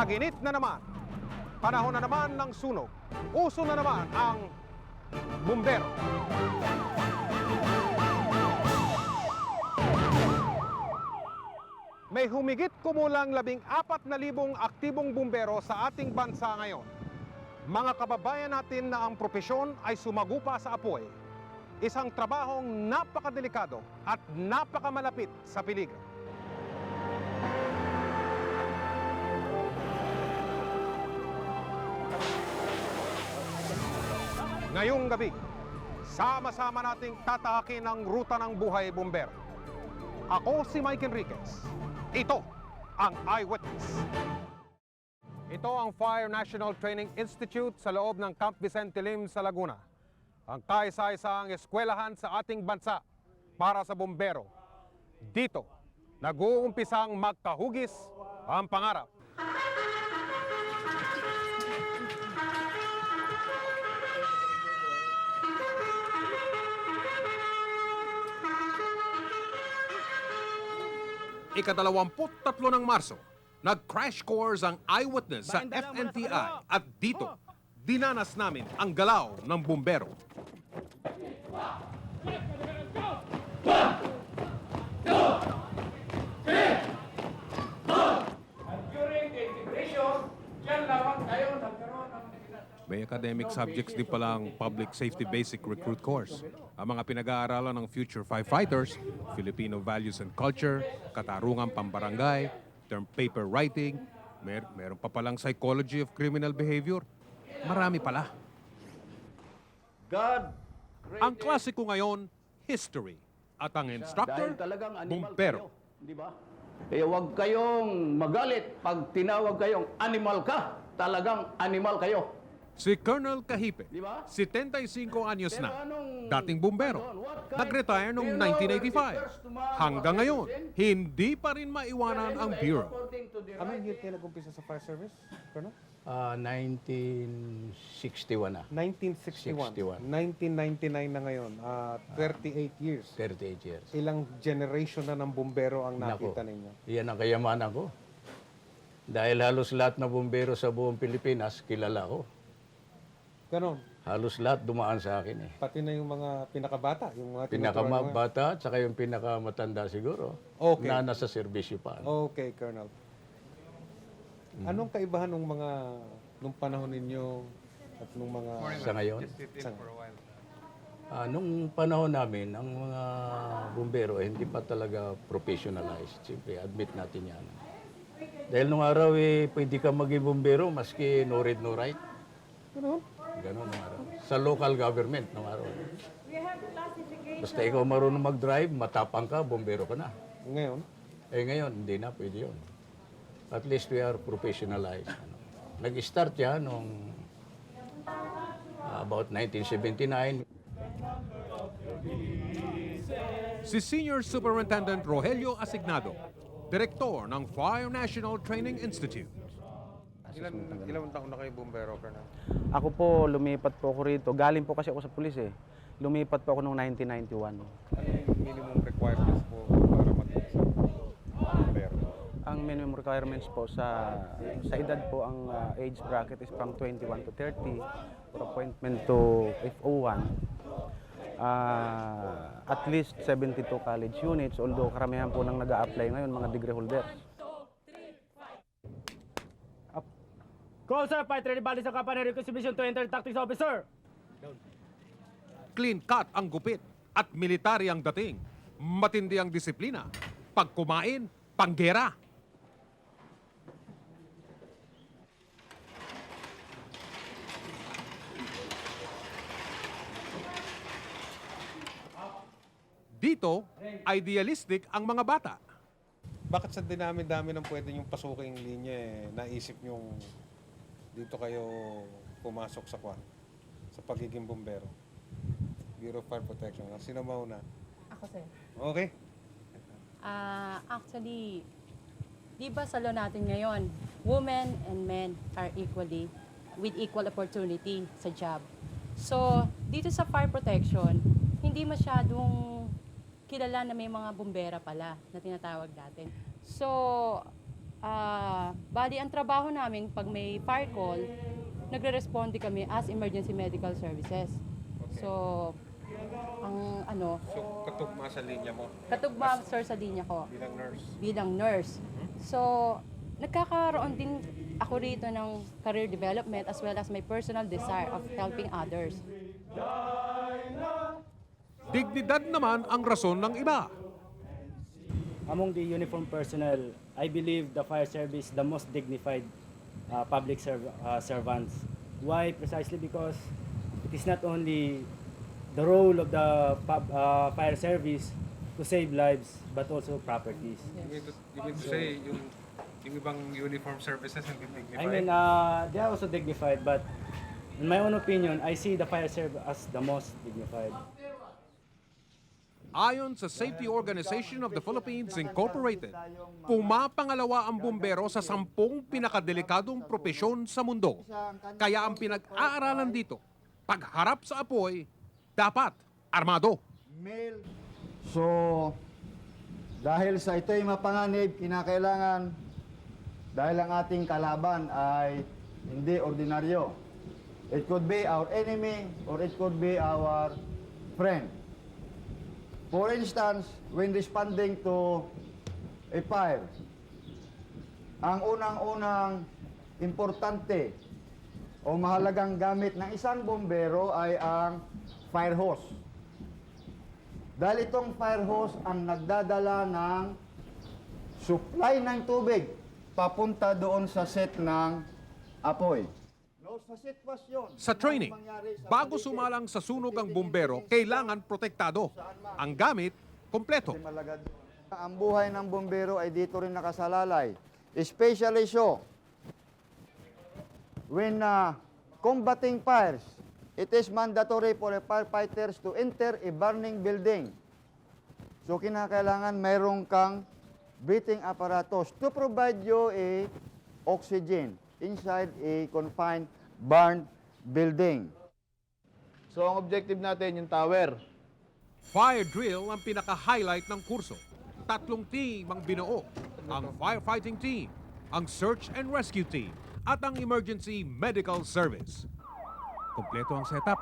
Tag-init na naman. Panahon na naman ng sunog. Uso na naman ang bumbero. May humigit kumulang 14,000 aktibong bumbero sa ating bansa ngayon. Mga kababayan natin na ang propesyon ay sumagupa sa apoy. Isang trabahong napakadelikado at napakamalapit sa peligro. Ngayong gabi, sama-sama nating tatahakin ang ruta ng buhay bumbero. Ako si Mike Enriquez. Ito ang Eyewitness. Ito ang Fire National Training Institute sa loob ng Camp Vicente Lim sa Laguna. Ang kaisa-isang eskwelahan sa ating bansa para sa bumbero. Dito, nag-uumpisang magkahugis ang pangarap. Ika-23 ng Marso, nag-crash course ang Eyewitness sa FNTI at dito, dinanas namin ang galaw ng bumbero. May academic subjects din palang Public Safety Basic Recruit Course. Ang mga pinag-aaralan ng future firefighters, Filipino Values and Culture, Katarungan Pambarangay, Term Paper Writing, meron pa palang Psychology of Criminal Behavior. Marami pala. Ang klase ko ngayon, History. At ang instructor, Bumbero. Di ba? Kaya huwag kayong magalit pag tinawag kayong animal ka. Talagang animal kayo. Si Colonel Kahipe, Diba? 75 anyos na, Pero dating bumbero. Nag-retire noong 1985. Hanggang ngayon, hindi pa rin maiwanan ang bureau. Anong year kayo nag-umpisa sa fire service, Colonel? 1961 na. 1961. 61. 1999 na ngayon. 38 years. 38 years. Ilang generation na ng bumbero ang Nako, nakita ninyo? Iyan ang kayamanan ko. Dahil halos lahat na bumbero sa buong Pilipinas, kilala ko. Ganon. Halos lahat dumaan sa akin eh. Pati na yung mga pinakabata. Yung mga tinuturuan mo. Pinakamabata at saka yung pinakamatanda siguro. Okay. Na nasa serbisyo pa. Okay, Colonel. Anong kaibahan nung panahon ninyo at nung mga... Sa ngayon. Sa- Nung panahon namin, ang mga bumbero hindi pa talaga professionalized. Siyempre, admit natin yan. Dahil nung araw pwede ka maging bumbero maski no read, no write. Ganon? Ganon nung araw. Sa local government nung araw. Basta ikaw marunong mag-drive, matapang ka, bumbero ka na. Ngayon? Ngayon, hindi na pwede yun. At least we are professionalized. Nag-start yan noong about 1979. Si Senior Superintendent Rogelio Asignado, Direktor ng Fire National Training Institute. Ilang taon na kayo bumbero, Colonel? Ako po, lumipat po ako rito. Galing po kasi ako sa pulis eh. Lumipat po ako noong 1991. Ano yung minimum requirements po para maging isang bumbero? Ang minimum requirements po sa edad po, ang age bracket is from 21 to 30 for appointment to FO1. At least 72 college units, although karamihan po nang nag-a-apply ngayon, mga degree holders. Call sir, Fight Ready Bali sa Kapane Request Mission to enter Tactics Officer. Clean cut ang gupit at military ang dating. Matindi ang disiplina. Pag kumain, panggera. Dito, idealistic ang mga bata. Bakit sa dinami-dami ng pwede yung pasuking linya naisip yung dito kayo pumasok sa sa pagiging bumbero? Bureau of Fire Protection. Sino mauna? Ako, sir. Okay. Actually, di ba sa law natin ngayon, women and men are equally with equal opportunity sa job. So, dito sa fire protection, hindi masyadong kilala na may mga bumbera pala na tinatawag natin. So, Bali, ang trabaho namin pag may fire call, nagre-responde kami as emergency medical services. So, ang So, katugma sa linya mo katugma, sir, sa linya ko bilang nurse. bilang nurse. So, nagkakaroon din ako rito ng career development as well as my personal desire of helping others. Dignidad naman ang rason ng iba. Among the uniformed personnel, I believe the fire service the most dignified public servants. Why? Precisely because it is not only the role of the fire service to save lives, but also properties. You mean to say yung ibang uniform services hindi dignified? I mean, they are also dignified, but in my own opinion, I see the fire service as the most dignified. Ayon sa Safety Organization of the Philippines Incorporated, pumapangalawa ang bumbero sa 10 pinakadelikadong propesyon sa mundo. Kaya ang pinag-aaralan dito, pagharap sa apoy, dapat armado. So, dahil sa ito'y mapanganib, kinakailangan, dahil ang ating kalaban ay hindi ordinaryo. It could be our enemy or it could be our friend. For instance, when responding to a fire, ang unang-unang importante o mahalagang gamit ng isang bombero ay ang fire hose. Dahil itong fire hose ang nagdadala ng supply ng tubig papunta doon sa set ng apoy. Sa sitwasyon, Sa training, bago sumalang sa sunog ang bumbero, kailangan protektado. Ang gamit, kompleto. ang buhay ng bombero ay dito rin nakasalalay. Especially so, when combating fires, it is mandatory for the firefighters to enter a burning building. So kinakailangan mayroon kang breathing apparatus to provide you a oxygen inside a confined burned building. So ang objective natin yung tower. Fire drill ang pinaka-highlight ng kurso. 3 team ang binuo. Ang firefighting team, ang search and rescue team, at ang emergency medical service. Kompleto ang setup.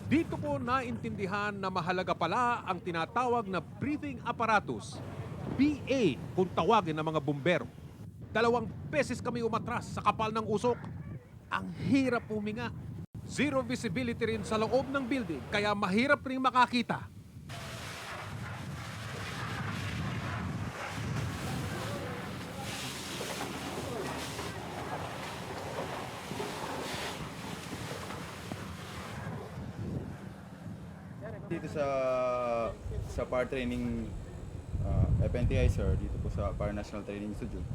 Dito ko naintindihan na mahalaga pala ang tinatawag na breathing apparatus, BA kung tawagin ng mga bumbero. 2 beses kami umatras sa kapal ng usok. Ang hirap huminga. Zero visibility rin sa loob ng building, kaya mahirap rin makakita. Dito sa fire training FNTI sir, dito po sa Fire National Training Institute,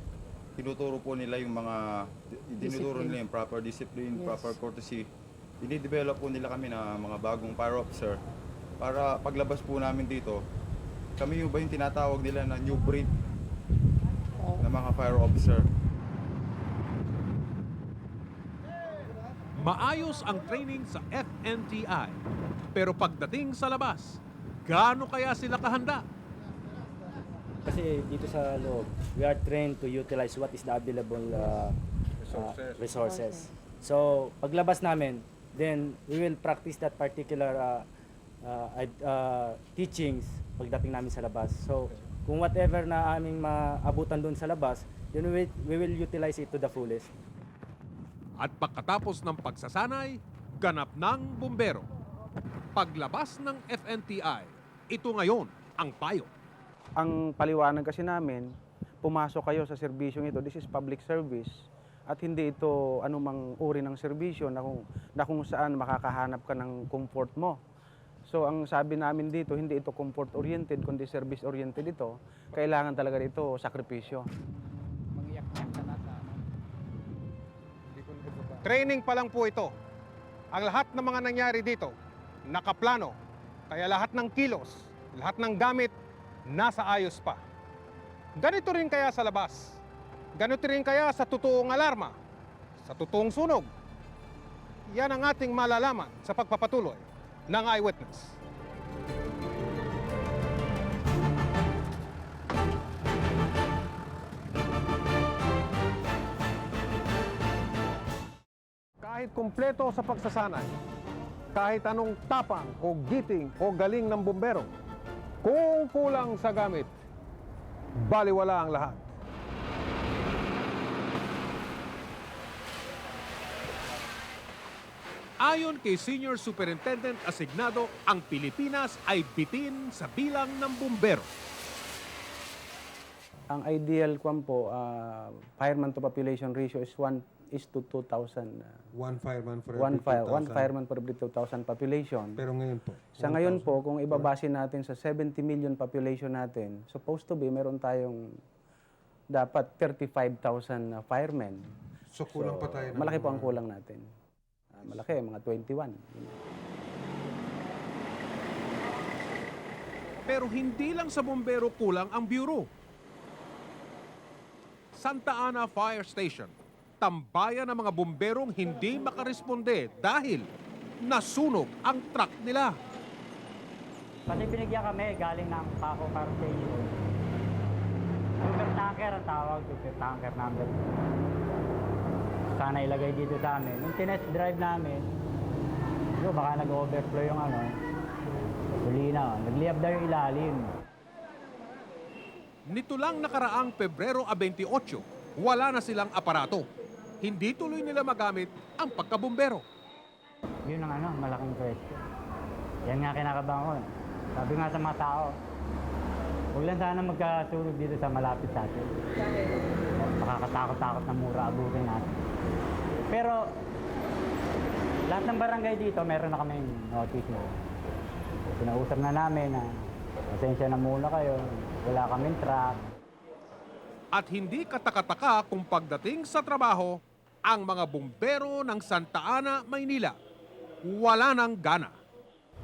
tinuturo po nila yung mga, dinuturo nila yung proper discipline, proper courtesy. Dinidevelop po nila kami na mga bagong fire officer para paglabas po namin dito, kami yung ba yung tinatawag nila na new breed na mga fire officer. Maayos ang training sa FNTI. Pero pagdating sa labas, gaano kaya sila kahanda? Kasi dito sa loob, we are trained to utilize what is the available resources. So, paglabas namin, then we will practice that particular teachings pagdating namin sa labas. So, kung whatever na aming maabutan doon sa labas, then we will utilize it to the fullest. At pagkatapos ng pagsasanay, ganap ng bumbero. Paglabas ng FNTI, ito ngayon ang payo. Ang paliwanag kasi namin, pumasok kayo sa serbisyong ito, this is public service, at hindi ito anumang uri ng serbisyo na kung saan makakahanap ka ng comfort mo. So ang sabi namin dito, hindi ito comfort-oriented, kundi service-oriented ito. Kailangan talaga dito sakripisyo. Training pa lang po ito. Ang lahat ng mga nangyari dito, nakaplano. Kaya lahat ng kilos, lahat ng gamit, nasa ayos pa. Ganito rin kaya sa labas. Ganito rin kaya sa totoong alarma, sa totoong sunog. Yan ang ating malalaman sa pagpapatuloy ng Eyewitness. Kahit kumpleto sa pagsasanay, kahit anong tapang o giting o galing ng bumbero, kung kulang sa gamit, baliwala ang lahat. Ayon kay Senior Superintendent Asignado, ang Pilipinas ay bitin sa bilang ng bumbero. Ang ideal kwan po, fireman to population ratio is 1:2,000. One fireman for One every 2,000. fireman per every 2,000 population. Pero ngayon po? Sa ngayon po, kung ibabase natin sa 70 million population natin, supposed to be meron tayong dapat 35,000 firemen. So kulang pa tayo ng Malaki po mga- ang kulang natin. Malaki, mga 21. Pero hindi lang sa bumbero kulang ang bureau. Santa Ana Fire Station, tambayan ng mga bumberong hindi makaresponde dahil nasunog ang truck nila. Kasi binigyan kami galing ng Paco Car Station. Super tanker ang tawag, super tanker number. Sana ilagay dito sa amin. Nung tinest drive namin, baka nag-overflow yung gasolina. Nagliyab daw yung ilalim. Nito lang nakaraang Pebrero 28, wala na silang aparato. Hindi tuloy nila magamit ang pagkabumbero. Yun ang malaking question. Yan nga kinakabahan ko. Sabi nga sa mga tao, huwag lang sana magkasunog dito sa malapit sa atin. Makakatakot-takot na mura abutin natin. Pero, lahat ng barangay dito, meron na kaming notice mo. Pinausap na namin na pasensya na muna kayo, wala kaming truck. At hindi katakataka kung pagdating sa trabaho, ang mga bumbero ng Santa Ana, Maynila, wala nang gana.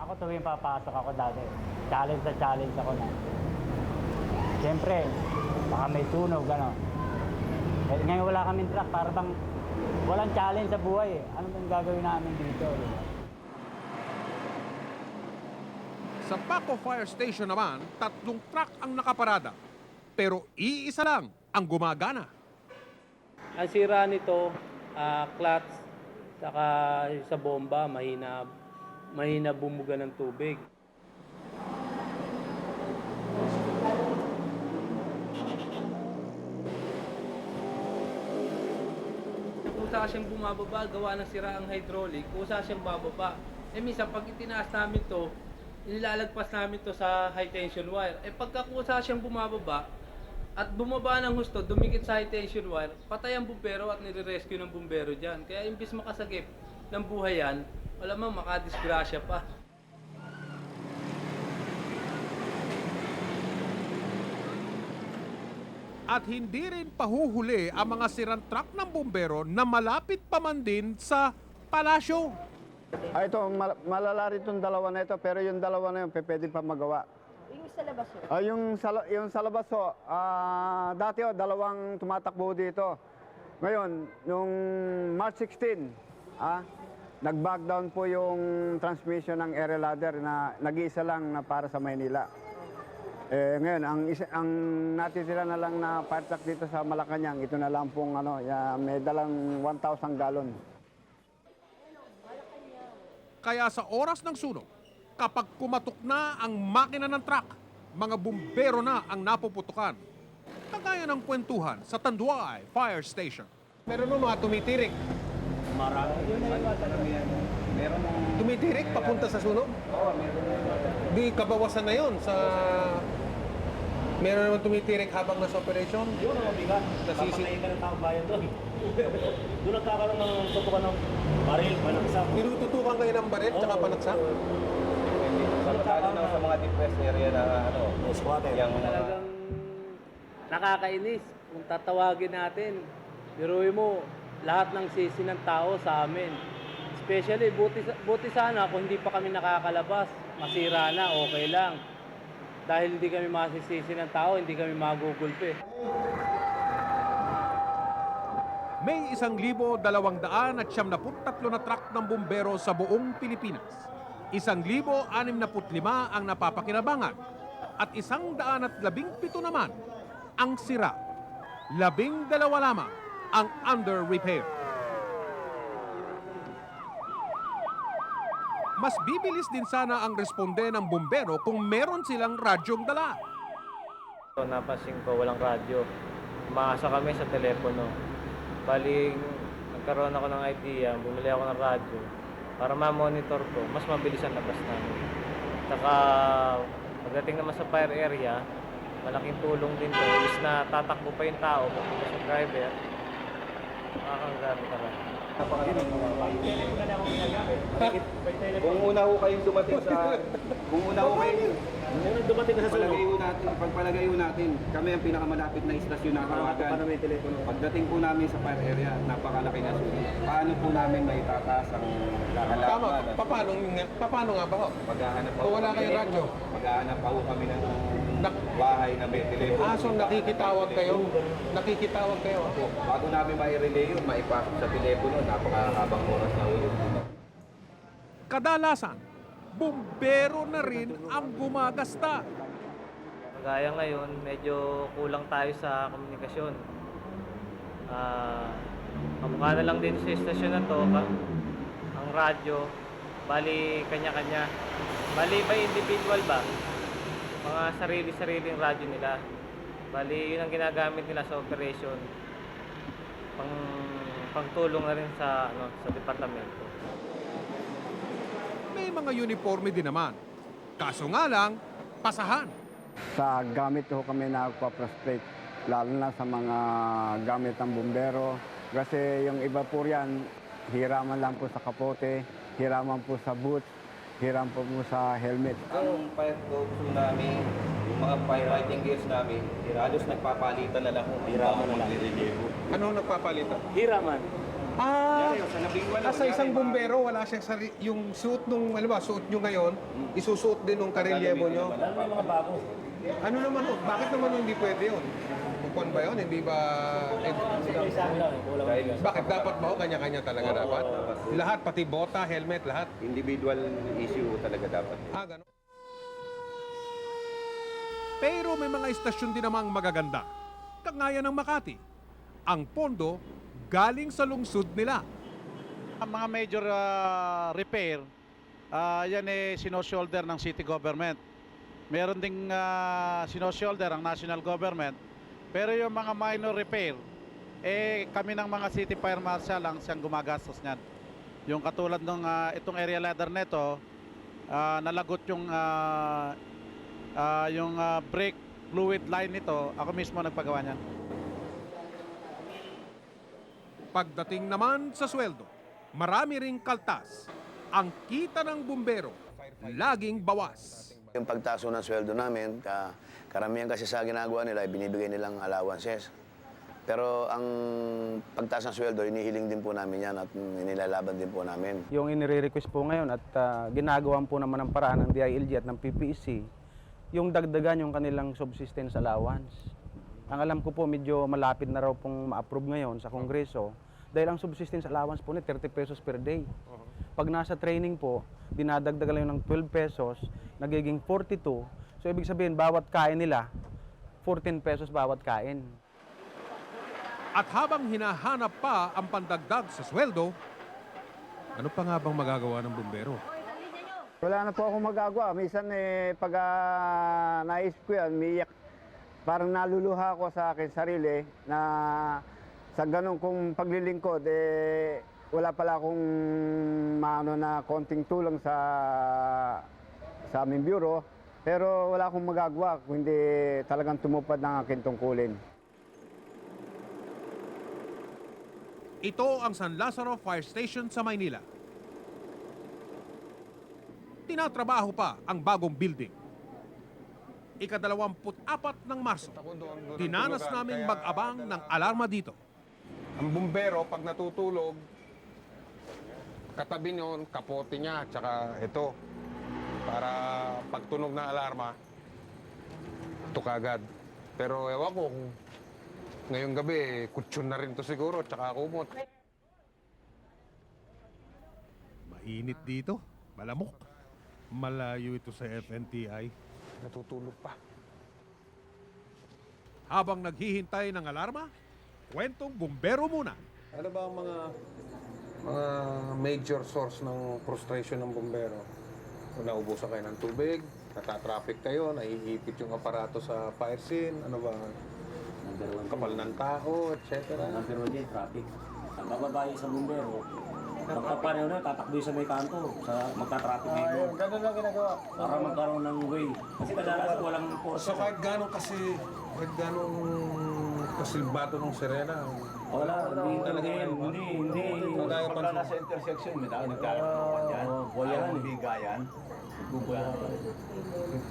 Ako tuwing papasok ako dati, challenge ako na. Siyempre, baka may tunog, Eh, ngayon wala kaming truck, para bang walang challenge sa buhay. Ano bang gagawin namin dito? Sa Paco Fire Station naman, 3 truck ang nakaparada. Pero iisa lang ang gumagana. Ang sira nito, clutch, saka sa bomba, mahina bumuga ng tubig. Kusa siyang bumababa, gawa ng sira ang hydraulic, kusa siyang bababa. Eh minsan, pag itinaas namin to, nilalagpas namin to sa high tension wire. Eh pagka kusa siyang bumababa, at bumaba ng husto, dumikit sa high tension wire, patay ang bumbero at nire-rescue ng bumbero dyan. Kaya imbis makasagip ng buhay yan, malamang makadisgrasya pa. At hindi rin pahuhuli ang mga sirang truck ng bumbero na malapit pa man din sa palasyo. Ito, malala rin itong dalawa na ito, pero yung dalawa na yun, pwede pa magawa. Yung sa labas yun? Yung sa labas ho, dati ho, 2 tumatakbo dito. Ngayon, nung March 16, nag-back down po yung transmission ng aerial ladder na nag-iisa lang na para sa Maynila. Ngayon, ang natitira na lang na fire truck dito sa Malacanang, ito na lang pong may dalang 1,000 gallon. Kaya sa oras ng sunog, kapag kumatok na ang makina ng truck, mga bumbero na ang napuputukan. Kagaya ng kwentuhan sa Tanduay Fire Station. Meron mo mga tumitirik. Marami. Tumitirik papunta sa sunog? Oo, meron. Di kabawasan na yon sa... Meron naman tumitirik habang nasa operation? Yun ang mabigat. Papatayin ka ng taong bayan doon. Doon nagkakaroon ng tutukan ng baril, panaksak. Tinututukan kayo ng baril tsaka panaksak? Lalo na sa mga depressed area na Squatter. yung Talagang nakakainis kung tatawagin natin. Biruin mo, lahat ng sisi ng tao sa amin. Especially, buti sana kung hindi pa kami nakakalabas. Masira na, okay lang. Dahil hindi kami masisisi ng tao, hindi kami magugulpi. May 1,273 na truck ng bumbero sa buong Pilipinas. 1,065 ang napapakinabangan at 117 naman ang sira. 12 lamang ang under repair. Mas bibilis din sana ang responde ng bumbero kung meron silang radyong dala. So, napansin ko walang radyo. Umaasa kami sa telepono. Bali, nagkaroon ako ng idea, bumili ako ng radyo para ma-monitor ko, mas mabilis ang labas namin. Saka, pagdating naman sa fire area, malaking tulong din to. Is na tatakbo pa yung tao, papunta sa driver, makakagamit na radyo. Kung una ho kayong dumating sa pagpalagay ho natin, kami ang pinakamalapit na istasyon na kawagan. Pagdating po namin sa fire area, napakalaki na sulit. Paano po namin maitataas ang Tama, kakalaban? paano nga ba ho? Maghahanap pa Kung wala kayong radyo? Maghahanap pa ho kami ng bahay na may telepono. So nakikitawag kayo? Nakikitawag kayo? Bago namin mai-relay yun, maipasok sa telepono, napakahabang oras na ulit. Kadalasan, bumbero na rin ang gumagasta. Kagaya ngayon, medyo kulang tayo sa komunikasyon. Kamukha na lang din sa istasyon na to, ang radyo, bali kanya-kanya. Bali by individual ba? Mga sarili-sariling radyo nila. Bali yun ang ginagamit nila sa operation. Pangtulong na rin sa departamento. May mga uniforme din naman. Kaso nga lang, pasahan. Sa gamit ho kami nagpa-prostrate, lalo na sa mga gamit ng bumbero. Kasi yung iba po riyan, hiraman lang po sa kapote, hiraman po sa boots, hiram po sa helmet. Ang fire dogs namin, yung mga firefighting gears namin, halos nagpapalitan na lang kung hiraman na lang. Ano nagpapalitan? Hiraman. Sa isang bumbero, wala siyang yung suit nung, suit nyo ngayon, isusuot din nung karelyebo nyo. Lalo may mga bago. Ano naman, bakit naman hindi pwede yun? Kukuan ba yun? Hindi ba... Bakit dapat ba? Kanya-kanya talaga dapat? Lahat, pati bota, helmet, lahat? Individual issue talaga dapat. Ganun. Pero may mga istasyon din namang magaganda. Kagaya ng Makati. Ang pondo galing sa lungsod nila. Ang mga major repair, yan sino-shoulder ng city government. Meron ding sino-shoulder ang national government. Pero yung mga minor repair, kami ng mga city fire marshal ang siyang gumagastos niyan. Yung katulad ng itong area ladder neto, nalagot yung brake fluid line nito, ako mismo nagpagawa niyan. Pagdating naman sa sweldo, marami ring kaltas. Ang kita ng bumbero, laging bawas. Yung pagtaas ng sweldo namin, karamihan kasi sa ginagawa nila, binibigay nilang allowances. Pero ang pagtaas ng sweldo, inihiling din po namin yan at inilalaban din po namin. Yung inire-request po ngayon at ginagawan po naman ng paraan ng DILG at ng PPEC, yung dagdagan yung kanilang subsistence allowance. Ang alam ko po, medyo malapit na raw pong ma-approve ngayon sa Kongreso dahil ang subsistence allowance po ni 30 pesos per day. Pag nasa training po, dinadagdagan lang ng 12 pesos, nagiging 42. So ibig sabihin, bawat kain nila, 14 pesos bawat kain. At habang hinahanap pa ang pandagdag sa sweldo, ano pa nga bang magagawa ng bumbero? Wala na po akong magagawa. Minsan pag naisip ko yan, umiiyak. Parang naluluha ako sa akin sarili na sa ganun kong paglilingkod, wala pala akong na konting tulong sa aming bureau. Pero wala akong magagawa kung hindi talagang tumupad ng aking tungkulin. Ito ang San Lazaro Fire Station sa Maynila. Tinatrabaho pa ang bagong building. Ika-24 ng Marso, dinanas naming mag-abang ng alarma dito. Ang bumbero, pag natutulog, katabi niyon, kapote niya, tsaka ito, para pagtunog ng alarma, ito kagad. Pero ewan ko kung Ngayong gabi, kutsyon na rin to siguro, tsaka kumot. Mainit dito, malamok. Malayo ito sa FNTI. Natutulog pa. Habang naghihintay ng alarma, kwentong bumbero muna. Ano ba ang mga major source ng frustration ng bumbero? Kung naubusan kayo ng tubig, natatraffic kayo, naiipit yung aparato sa fire scene, ano ba? Kapal ng tao, etc. Number 1 din, traffic. Ang bababae sa bumbero, magpapareho na, tatakbo sa may kanto, sa magka-traffic dito. Ganun lang ginagawa. Para magkaroon ng way. Kasi kadalasan walang So kahit gano'ng kasilbato ng sirena, wala, hindi talaga hindi. Kagaya Pagka nasa intersection, may dahil nagkakaroon yan. Boyahan eh. Bigayan.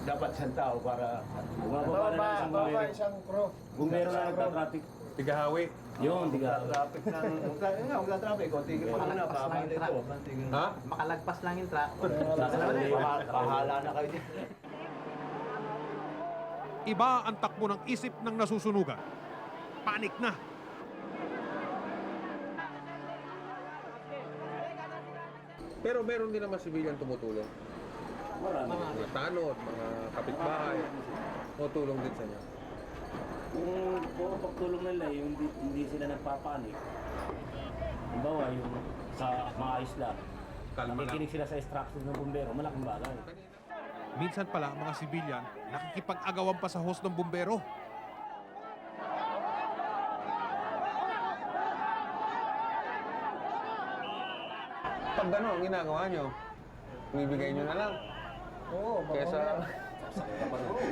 Dapat isang tao para... Bumababa na isang bumbero. isang crew. Bumbero na nagka-traffic. tigahawi. Yun, diga. Traffic ng... Magka-traffic. O, tigil pa muna. Papalit ito. Ha? Makalagpas lang yung truck. Bahala na kayo dyan. Iba ang takbo ng isip ng nasusunugan. Panik na. Pero meron din naman civilian tumutulong. Marami. Mga tanod, mga kapitbahay, tumutulong din sa inyo. Kung puro pagtulong nila, yung hindi sila nagpapanik. Halimbawa, yung sa mga isla, nakikinig sila sa instructions ng bumbero, malaking bagay. Minsan pala, mga sibilyan, nakikipag-agawan pa sa hose ng bumbero. Pag gano'n ang ginagawa nyo, bibigay nyo na lang. Oo, Kesa,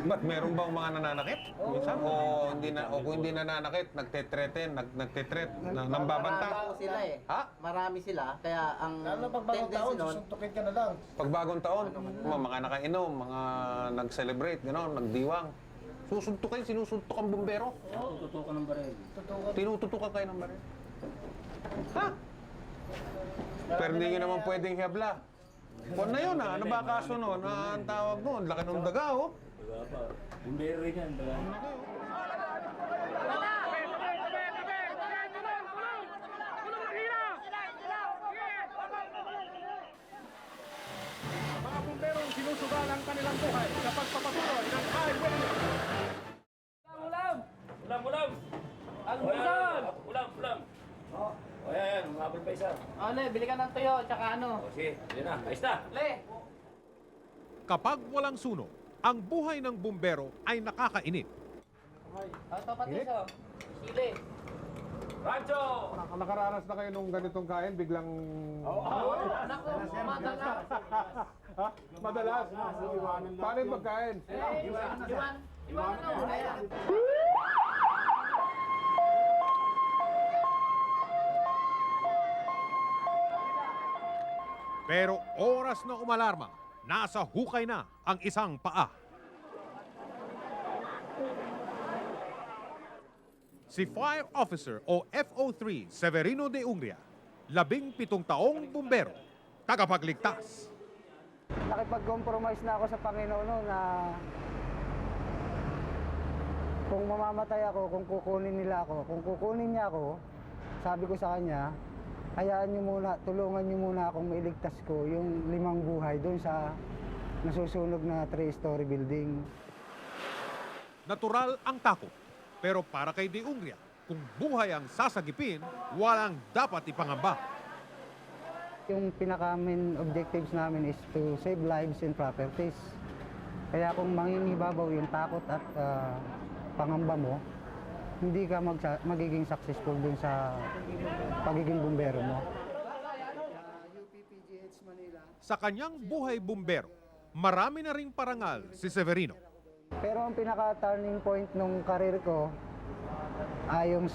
ba't meron bang mga nananakit? Minsan? O, hindi na, o kung hindi nananakit, nagtetreten, nagtetret, nambabanta. Marami sila eh. Ha? Marami sila, kaya ang Lalo pag bagong taon, susuntukin ka na lang. Pag bagong taon, mga nakainom, mga nag-celebrate, gano'n, nagdiwang. Susuntukin, sinusuntok ang bumbero. Tututukan ng baril. Tinututukan kayo ng baril. Ha? Pero hindi nyo naman pwedeng hiabla. Kung na yun ano ba kaso nun? Ang tawag nun, laki ng daga, oh. Diba pa? Bumbero rin yan. Diba? Mga bumberong sinusugal ang kanilang buhay sa pagpapatuloy ng eyewitness. Ulam! Almusal! Ulam! O yan, umabot pa isa. Ano, bili ka ng tuyo, tsaka ano. O sige, yun na, ayos na. Le! Kapag walang sunog, ang buhay ng bumbero ay nakakainit. Ito pati so. Sili. Rancho! Nakaranas na kayo nung ganitong kain, biglang... Naku, madalas. Ha? Madalas? Paano yung pagkain? Iwan na muna yan. Pero oras na umalarma, nasa hukay na ang isang paa. Si Fire Officer o FO3 Severino de Ungria, 17 taong bumbero, tagapagligtas. Nakipag-compromise na ako sa Panginoon no, na kung mamamatay ako, kung kukunin nila ako, kung kukunin niya ako, sabi ko sa kanya, hayaan niyo muna, tulungan niyo muna akong mailigtas ko yung 5 buhay doon sa nasusunog na 3-story building. Natural ang takot, pero para kay de Ungria, kung buhay ang sasagipin, walang dapat ipangamba. Yung pinaka-main objectives namin is to save lives and properties. Kaya kung mangingibabaw yung takot at pangamba mo, hindi ka magiging successful dun sa pagiging bumbero mo. Sa kanyang buhay bumbero, marami na ring parangal si Severino. Pero ang pinaka-turning point nung karir ko ay yung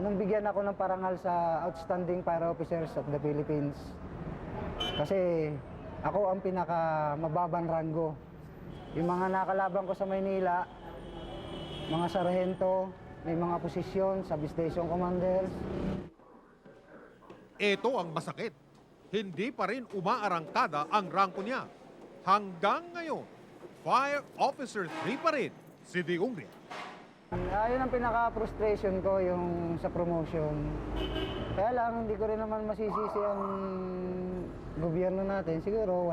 nung bigyan ako ng parangal sa Outstanding Fire Officers of the Philippines. Kasi ako ang pinaka-mababang ranggo. Yung mga nakalaban ko sa Maynila, mga sarhento, may mga posisyon, substation commanders. Ito ang masakit. Hindi pa rin umaarangkada ang rangko niya. Hanggang ngayon, Fire Officer 3 pa rin si de Ungria. Yun ang pinaka-frustration ko, yung sa promotion. Kaya lang, hindi ko rin naman masisisi ang gobyerno natin. Siguro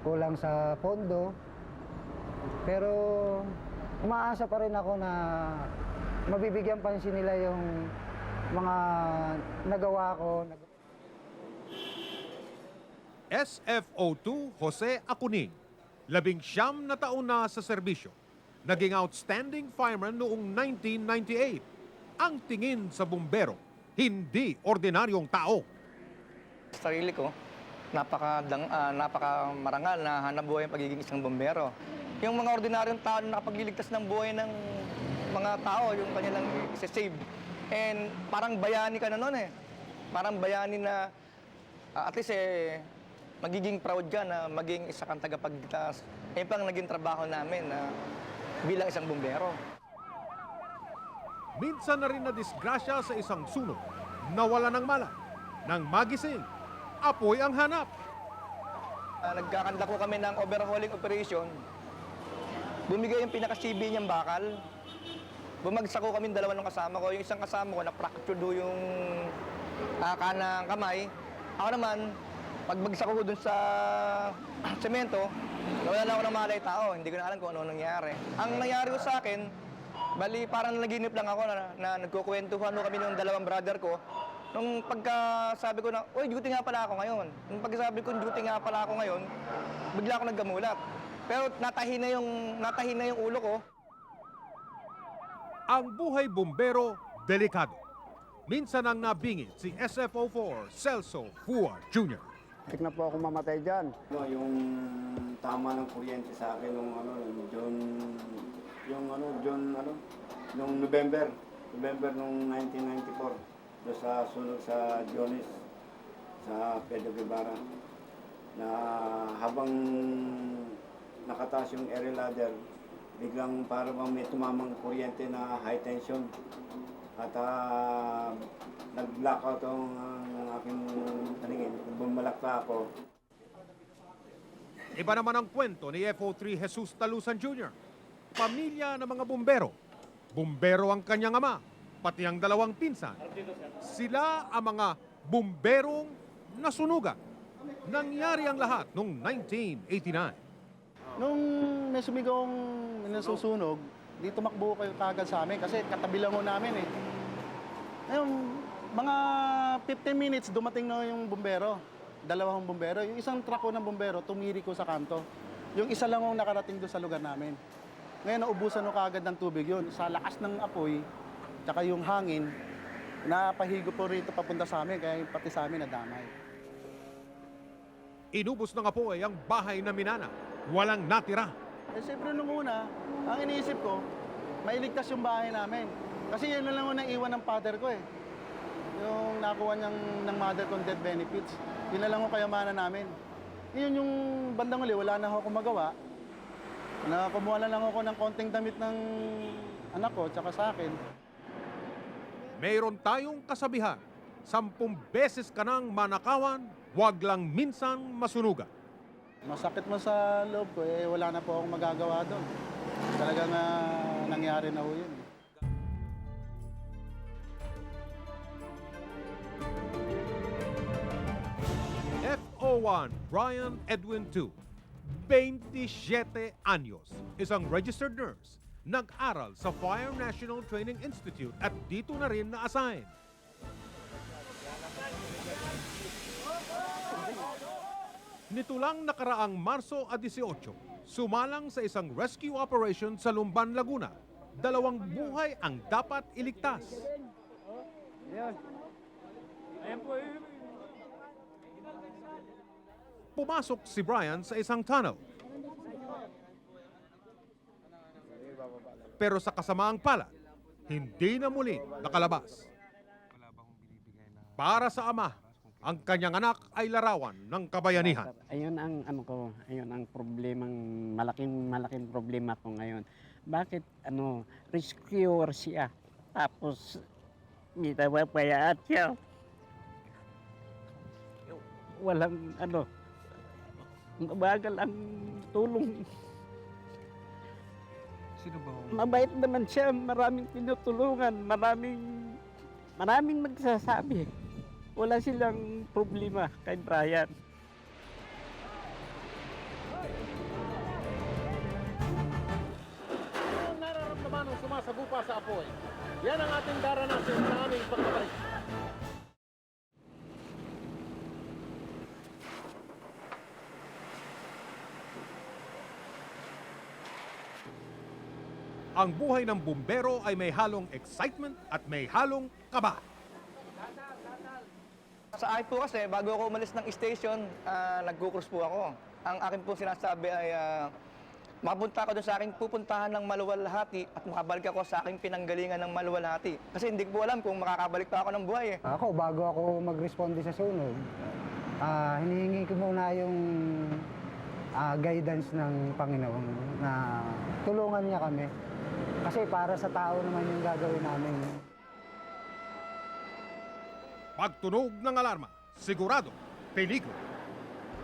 kulang sa pondo. Pero umaasa pa rin ako na mabibigyan pansin nila yung mga nagawa ko. SFO2 Jose Acuning, 19 na taon na sa serbisyo. Naging outstanding fireman noong 1998. Ang tingin sa bumbero, hindi ordinaryong tao. Sarili ko, napakamarangal na hanap buhay ang pagiging isang bombero. Yung mga ordinaryong tao na nakapagliligtas ng buhay ng mga tao, yung kanilang isa-save. And parang bayani ka na nun eh. Parang bayani na at least magiging proud ka na maging isa kang tagapagligtas. Yan pang naging trabaho namin na bilang isang bombero. Minsan na rin na disgrasya sa isang sunog, nawala ng malay, nang magising, apoy ang hanap. Nagkakanda ko kami ng overhauling operation. Bumigay yung pinaka-CB niyang bakal. Bumagsak ko kami dalawa ng kasama ko. Yung isang kasama ko, na-fracture do yung kanang kamay. Ako naman, pagbagsak ko dun sa semento, nawala na ako ng malay tao. Hindi ko na alam kung ano nangyari. Ang nangyari ko sa akin, bali parang nanaginip lang ako na nagkukwentuhan kami ng dalawang brother ko. Nung pagkasabi ko na, uy, duty nga pala ako ngayon. Nung pagkasabi ko, duty nga pala ako ngayon, bigla ako naggamulat. Pero natahi na yung ulo ko. Ang buhay bumbero, delikado. Minsan ang nabingit si SFO4 Celso Fua Jr. Tik na po ako mamatay dyan. Yung tama ng kuryente sa akin nung nung November nung 1994 doon sa sunog sa Jones sa Pedro Guevara na habang nakataas yung aerial ladder, biglang para bang may tumamang kuryente na high tension at nag-blackout ang aking paningin. Bumalakta ako. Iba naman ang kwento ni FO3 Jesus Talusan Jr. Pamilya ng mga bumbero. Bumbero ang kanyang ama, pati ang dalawang pinsan. Sila ang mga bumberong nasunugan. Nangyari ang lahat noong 1989. Nung may sumigawang nasusunog, di tumakbo kayo kagad sa amin kasi katabi lang ho namin eh. Ngayon, mga 15 minutes dumating na yung bumbero. Dalawang bumbero. Yung isang truck ko ng bumbero, tumiri ko sa kanto. Yung isa lang ang nakarating doon sa lugar namin. Ngayon, naubusan ko kagad ng tubig yun. Sa lakas ng apoy, tsaka yung hangin, napahigo po rito papunta sa amin, kaya pati sa amin nadamay. Inubos ng apoy ang bahay na minana. Walang natira. Eh, siyempre nung una, ang iniisip ko, mailigtas yung bahay namin. Kasi yun na lang ang naiwan ng father ko eh. Yung nakuha niyang ng mother kong death benefits. Yun na lang ang kayamanan namin. Yun yung bandang uli, wala na ako magawa. Kumuha na lang ako ng konting damit ng anak ko, tsaka sa akin. Mayroon tayong kasabihan, 10 beses ka nang manakawan, wag lang minsan masunugan. Masakit mo sa loob ko, eh wala na po akong magagawa doon. Talagang nangyari na ho yun. FO1 Brian Edwin II, 27 anyos, isang registered nurse, nag-aral sa Fire National Training Institute at dito na rin na-assign. Nito lang nakaraang Marso 18, sumalang sa isang rescue operation sa Lumban, Laguna. 2 buhay ang dapat iligtas. Pumasok si Brian sa isang tunnel. Pero sa kasamaang palad, hindi na muli nakalabas. Para sa ama, ang kanyang anak ay larawan ng kabayanihan. Ayun ang ayun ang problemang malaking problema ko ngayon. Bakit rescuer siya tapos pinapayaan siya. Walang mabagal ang tulong Sino ba? Mabait naman siya, maraming tinutulungan, maraming nagsasabi. Wala silang problema kay Brian. Kung nararamdaman ng sumasagupa sa apoy, yan ang ating daranasin sa aming pagbabalik. Ang buhay ng bumbero ay may halong excitement at may halong kaba. Sa akin po kasi, bago ako umalis ng station, nagkukrus po ako. Ang akin po sinasabi ay makapunta ako doon sa aking pupuntahan ng Maluwalhati at makabalik ako sa aking pinanggalingan ng Maluwalhati. Kasi hindi ko alam kung makakabalik pa ako ng buhay eh. Ako, bago ako mag-responde sa sunog, hinihingi ko muna yung guidance ng Panginoon na tulungan niya kami. Kasi para sa tao naman yung gagawin namin. Pagtunog ng alarma, sigurado, peligro.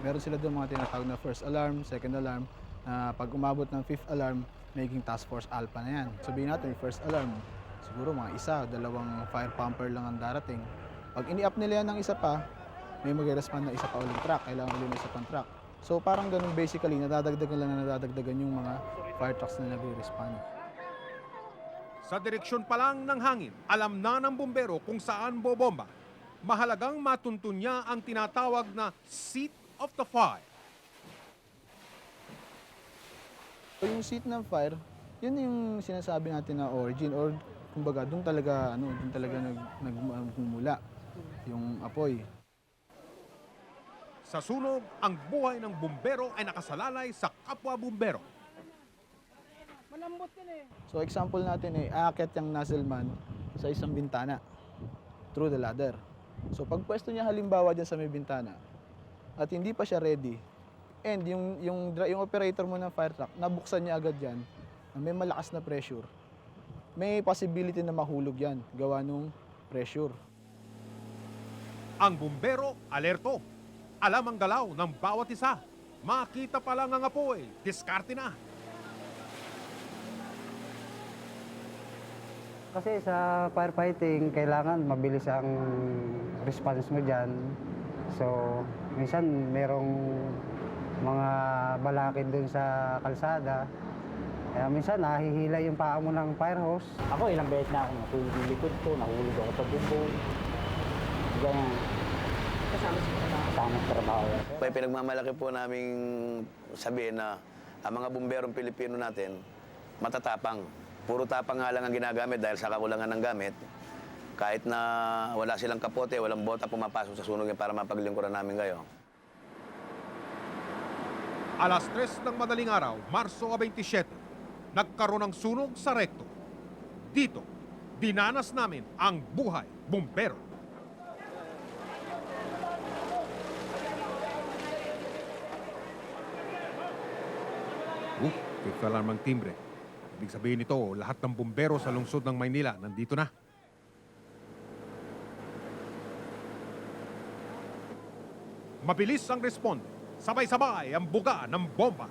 Meron sila doon mga tinatawag na first alarm, second alarm, na pag umabot ng fifth alarm, maging task force alpha na yan. Sabihin natin, first alarm, siguro mga isa, dalawang fire pumper lang ang darating. Pag ini-up nila yan ng isa pa, may mag-respond na isa pa ulit truck, kailangan ulit na isa pang truck. So parang ganun basically, nadadagdagan yung mga fire trucks na nagre-respond. Sa direksyon pa lang ng hangin, alam na ng bumbero kung saan bobomba. Mahalagang matuntun niya ang tinatawag na seat of the fire. So yung seat ng fire, yun yung sinasabi natin na origin or kumbaga doon talaga nagmumula yung apoy. Sa sunog, ang buhay ng bumbero ay nakasalalay sa kapwa bumbero. Malambot yun eh. So example natin aakyat yung nozzleman sa isang bintana through the ladder. So pag pwesto niya halimbawa dyan sa may bintana at hindi pa siya ready, and yung operator mo ng fire truck, nabuksan niya agad yan, may malakas na pressure, may possibility na mahulog yan, gawa nung pressure. Ang bumbero, alerto. Alam ang galaw ng bawat isa. Makita pa lang ang apoy, diskarte na. Kasi sa firefighting, kailangan mabilis ang response mo dyan. So, minsan merong mga balakid dun sa kalsada. Kaya minsan nahihila yung paa mo ng fire hose. Ako ilang beses na ako natulog yung likod ko, nahulog ako sa bubong. Ganyan. Kasama sa trabaho. May pinagmamalaki po naming sabihin na ang mga bumberong Pilipino natin, matatapang. Puro tapang nga lang ang ginagamit dahil sa kakulangan ng gamit. Kahit na wala silang kapote, walang bota, pumapasok sa sunog para mapaglingkuran namin kayo. Alas 3 ng madaling araw, Marso 27, nagkaroon ng sunog sa Recto. Dito, dinanas namin ang buhay bumbero. Fifth alarm ang timbre. Ibig sabihin nito, lahat ng bumbero sa lungsod ng Maynila nandito na. Mabilis ang responde. Sabay-sabay ang buga ng bomba.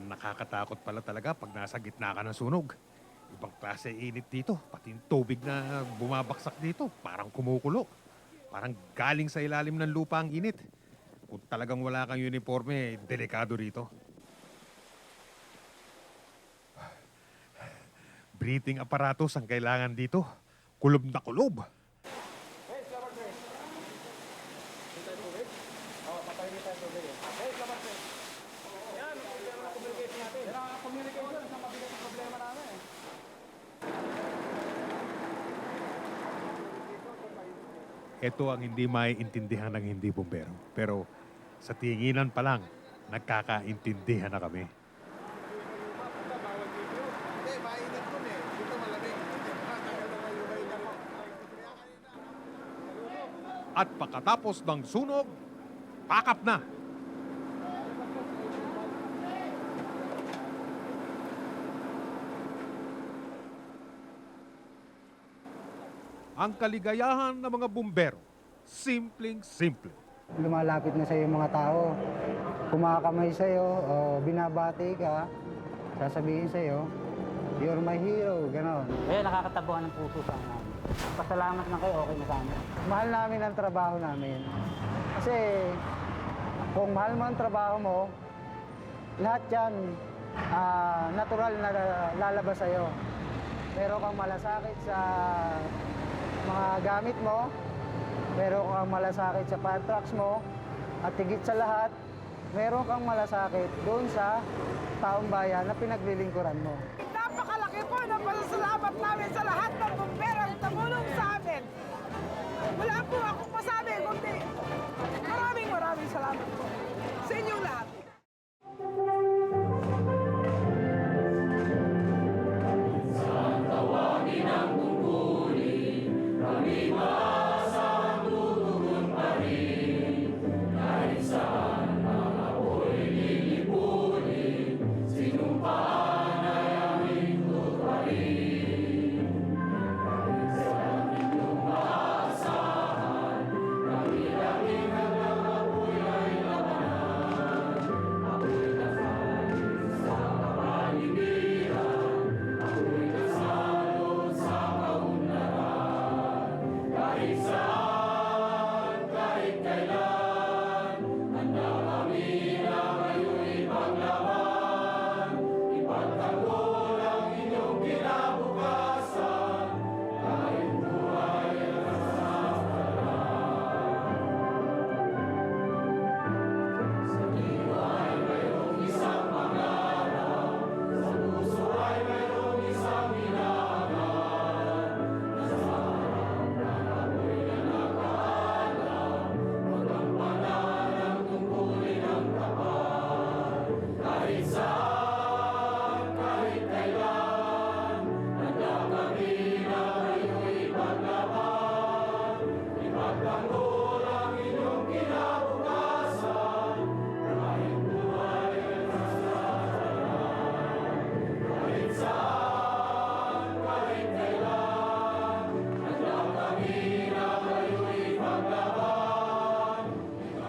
Nakakatakot pala talaga pag nasa gitna ka ng sunog. Ibang klase init dito. Pati yung tubig na bumabaksak dito, parang kumukulo. Parang galing sa ilalim ng lupa ang init. Kung talagang wala kang uniforme, delikado rito. Breathing apparatus ang kailangan dito. Kulob na kulob. Ito ang hindi maiintindihan ng hindi bumbero. Pero sa tinginan pa lang, nagkakaintindihan na kami. At pagkatapos ng sunog, pakap na. ang kaligayahan ng mga bumbero. Simpleng-simple. Lumalapit na sa'yo yung mga tao. Kumakamay sa'yo, o binabati ka, sasabihin sa'yo, you're my hero, gano'n. Kaya nakakatabuhan ng puso sa amin. Pasalamat lang kayo, okay na sa amin. Mahal namin ang trabaho namin. Kasi kung mahal mo ang trabaho mo, lahat yan natural na lalabas sa'yo. Meron kang malasakit sa mga gamit mo, meron kang malasakit sa fire trucks mo, at higit sa lahat, meron kang malasakit doon sa taong bayan na pinaglilingkuran mo. Napakalaki po ng pasasalamat namin sa lahat ng bumbero na tumulong sa amin. Wala po akong masabi, kundi maraming salamat po sa inyong lahat.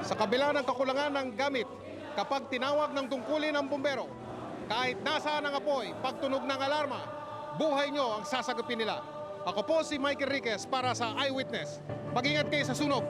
Sa kabila ng kakulangan ng gamit, kapag tinawag ng tungkulin ng bumbero, kahit nasaan ang apoy, pagtunog ng alarma, buhay nyo ang sasagupin nila. Ako po si Mike Enriquez para sa Eyewitness. Mag-ingat kayo sa sunog.